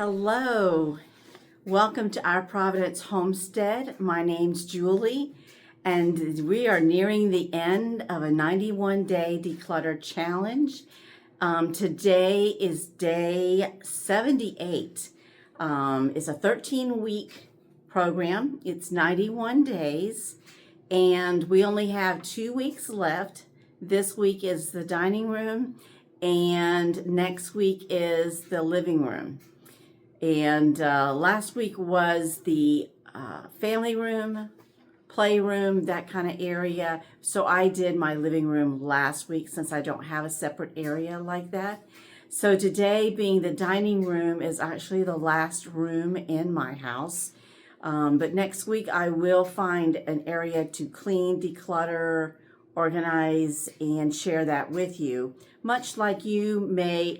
Hello, welcome to our Providence Homestead. My name's Julie, and we are nearing the end of a 91-day declutter challenge. Today is day 78. It's a 13-week program. It's 91 days, and we only have 2 weeks left. This week is the dining room, and next week is the living room. And last week was the family room, playroom, that kind of area. So I did my living room last week since I don't have a separate area like that. So today, being the dining room, is actually the last room in my house. But next week I will find an area to clean, declutter, organize, and share that with you. Much like you may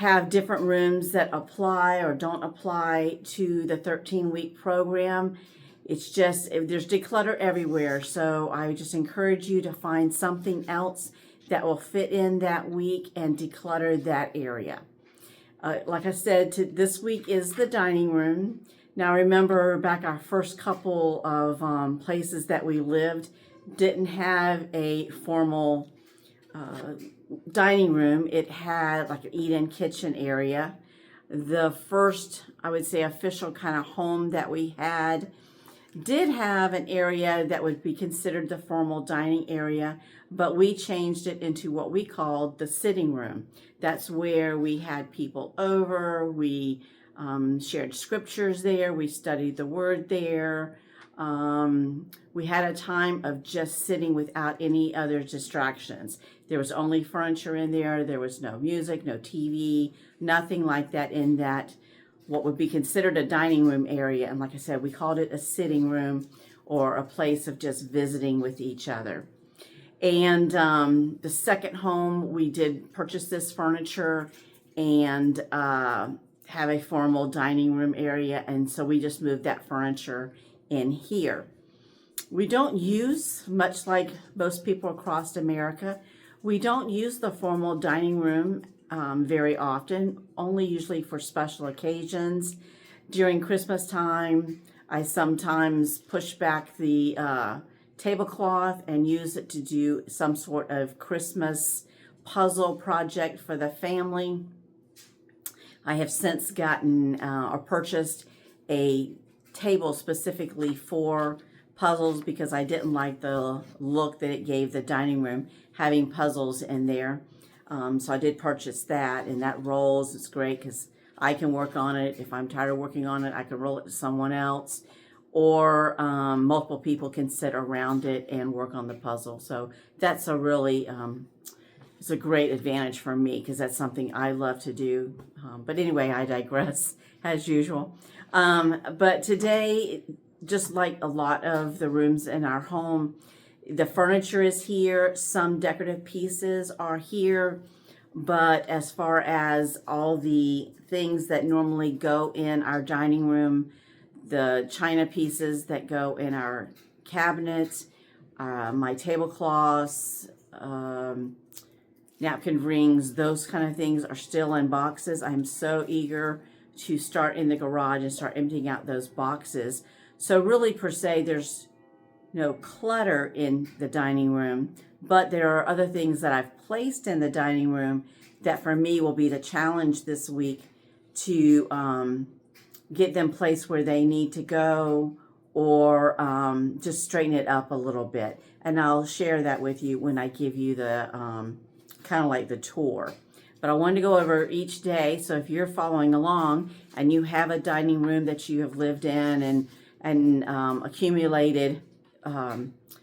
have different rooms that apply or don't apply to the 13-week program. It's just, there's declutter everywhere. So I just encourage you to find something else that will fit in that week and declutter that area. Like I said, this week is the dining room. Now remember, back our first couple of places that we lived didn't have a formal dining room. It had like an eat-in kitchen area. The first, I would say, official kind of home that we had did have an area that would be considered the formal dining area, but we changed it into what we called the sitting room. That's where we had people over. We shared scriptures there. We studied the word there. We had a time of just sitting without any other distractions. There was only furniture in there. There was no music, no TV, nothing like that in that, what would be considered a dining room area. And like I said, we called it a sitting room or a place of just visiting with each other. And the second home, we did purchase this furniture and have a formal dining room area. And so we just moved that furniture in here. We don't use, much like most people across America, we don't use the formal dining room very often, only usually for special occasions. During Christmas time, I sometimes push back the tablecloth and use it to do some sort of Christmas puzzle project for the family. I have since gotten or purchased a table specifically for puzzles because I didn't like the look that it gave the dining room having puzzles in there. So I did purchase that, and that rolls. It's great because I can work on it. If I'm tired of working on it, I can roll it to someone else, or multiple people can sit around it and work on the puzzle. So that's a really, it's a great advantage for me because that's something I love to do. But anyway, I digress as usual. But today, just like a lot of the rooms in our home, the furniture is here. Some decorative pieces are here. But as far as all the things that normally go in our dining room, the china pieces that go in our cabinets, my tablecloths, napkin rings, those kind of things are still in boxes. I'm so eager to start in the garage and start emptying out those boxes. So really, per se, there's no clutter in the dining room, but there are other things that I've placed in the dining room that for me will be the challenge this week to get them placed where they need to go, or just straighten it up a little bit. And I'll share that with you when I give you the kind of like the tour. But I wanted to go over each day. So if you're following along and you have a dining room that you have lived in and accumulated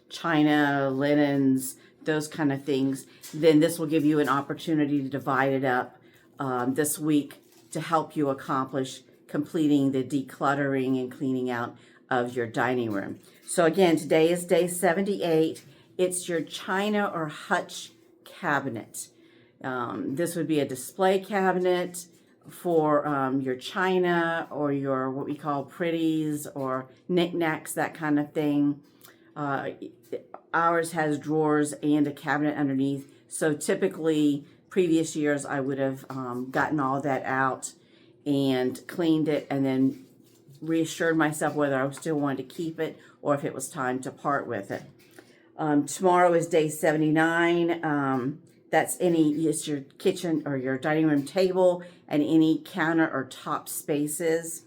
china, linens, those kind of things, then this will give you an opportunity to divide it up this week to help you accomplish completing the decluttering and cleaning out of your dining room. So again, today is day 78. It's your china or Hutch cabinet. This would be a display cabinet for your china or your what we call pretties or knickknacks, that kind of thing. Ours has drawers and a cabinet underneath. So typically, previous years, I would have gotten all that out and cleaned it, and then reassured myself whether I still wanted to keep it or if it was time to part with it. Tomorrow is day 79. It's your kitchen or your dining room table and any counter or top spaces.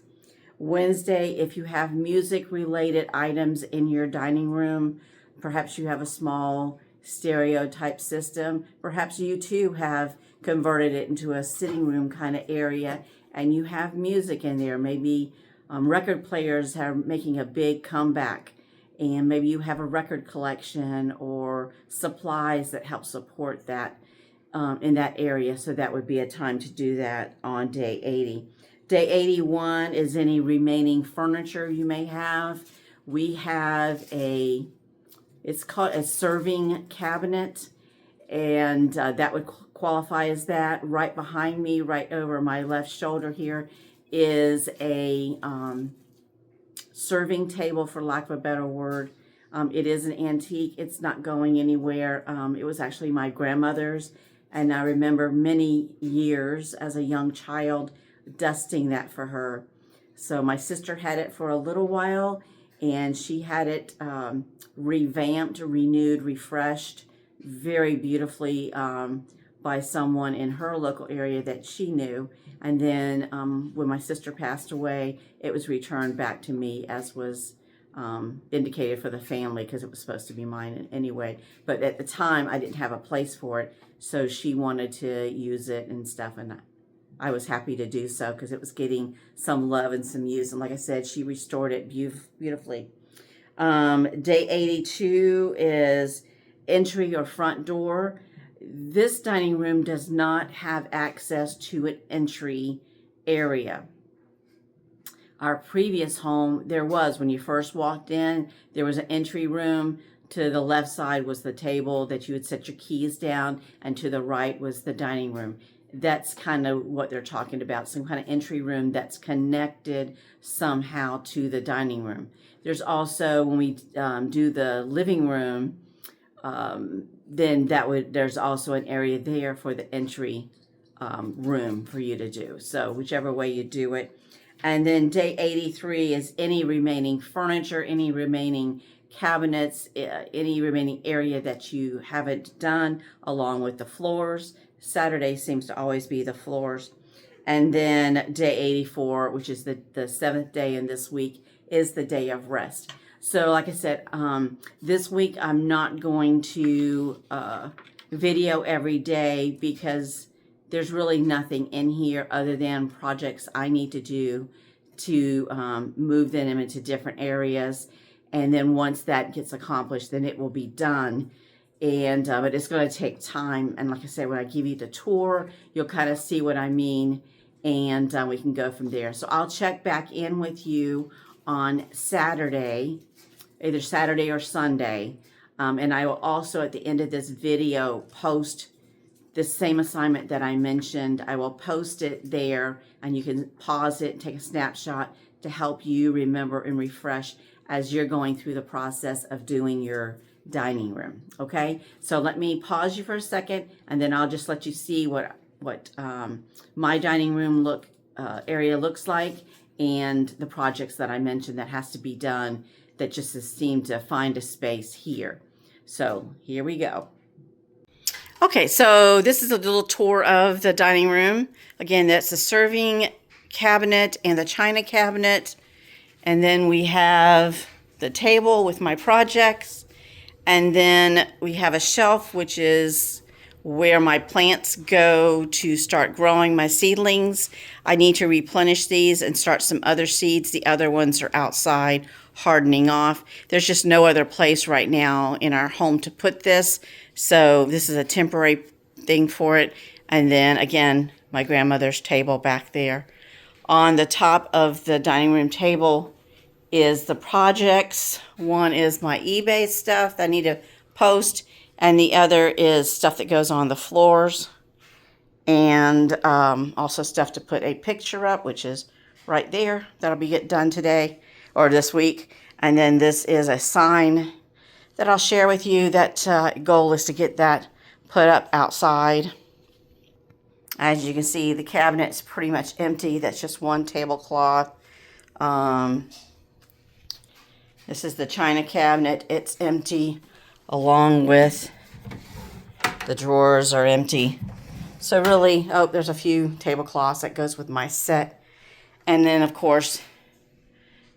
Wednesday, if you have music related items in your dining room, perhaps you have a small stereo type system, perhaps you too have converted it into a sitting room kind of area and you have music in there. Maybe record players are making a big comeback, and maybe you have a record collection or supplies that help support that in that area. So that would be a time to do that on day 80. Day 81 is any remaining furniture you may have. We have it's called a serving cabinet, and that would qualify as that. Right behind me, right over my left shoulder here, is a serving table, for lack of a better word. It is an antique. It's not going anywhere. It was actually my grandmother's, and I remember many years as a young child dusting that for her. So my sister had it for a little while, and she had it revamped, renewed, refreshed very beautifully by someone in her local area that she knew. And then when my sister passed away, it was returned back to me, as was indicated for the family, because it was supposed to be mine anyway. But at the time, I didn't have a place for it, so she wanted to use it and stuff, and I was happy to do so because it was getting some love and some use. And like I said, she restored it beautifully. Day 82 is entry or front door. This dining room does not have access to an entry area. Our previous home, there was, when you first walked in, there was an entry room. To the left side was the table that you would set your keys down, and to the right was the dining room. That's kind of what they're talking about, some kind of entry room that's connected somehow to the dining room. There's also, when we do the living room, then there's also an area there for the entry room for you to do. So whichever way you do it. And then day 83 is any remaining furniture, any remaining cabinets, any remaining area that you haven't done, along with the floors. Saturday seems to always be the floors. And then day 84, which is the seventh day in this week, is the day of rest. So like I said, this week I'm not going to video every day because there's really nothing in here other than projects I need to do to move them into different areas. And then once that gets accomplished, then it will be done. And but it's going to take time. And like I said, when I give you the tour, you'll kind of see what I mean, and we can go from there. So I'll check back in with you on Saturday, either Saturday or Sunday. And I will also, at the end of this video, post the same assignment that I mentioned. I will post it there, and you can pause it and take a snapshot to help you remember and refresh as you're going through the process of doing your dining room. Okay, so let me pause you for a second, and then I'll just let you see what my dining room area looks like, and the projects that I mentioned that has to be done that just seem to find a space here. So here we go. Okay, so this is a little tour of the dining room. Again, that's the serving cabinet and the china cabinet. And then we have the table with my projects. And then we have a shelf, which is where my plants go to start growing my seedlings. I need to replenish these and start some other seeds. The other ones are outside hardening off. There's just no other place right now in our home to put this. So this is a temporary thing for it. And then again, my grandmother's table back there. On the top of the dining room table is the projects. One is my eBay stuff that I need to post, and the other is stuff that goes on the floors, and also stuff to put a picture up, which is right there. That'll be done today or this week. And then this is a sign that I'll share with you. That goal is to get that put up outside. As you can see, the cabinet's pretty much empty. That's just one tablecloth. This is the china cabinet. It's empty, along with the drawers are empty. So really, oh, there's a few tablecloths that goes with my set. And then, of course,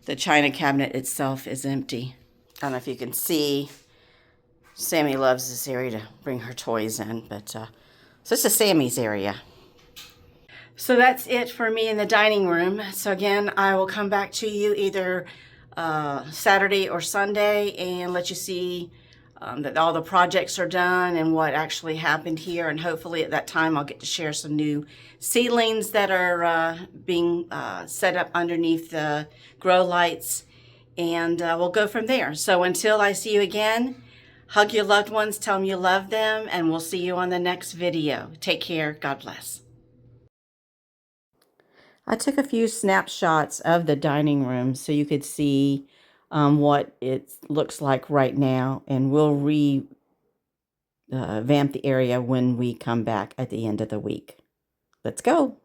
the china cabinet itself is empty. I don't know if you can see. Sammy loves this area to bring her toys in, but so this is Sammy's area. So that's it for me in the dining room. So again, I will come back to you either Saturday or Sunday and let you see that all the projects are done and what actually happened here. And hopefully at that time I'll get to share some new seedlings that are being set up underneath the grow lights. And we'll go from there. So until I see you again, hug your loved ones, tell them you love them, and we'll see you on the next video. Take care. God bless. I took a few snapshots of the dining room so you could see what it looks like right now, and we'll revamp the area when we come back at the end of the week. Let's go.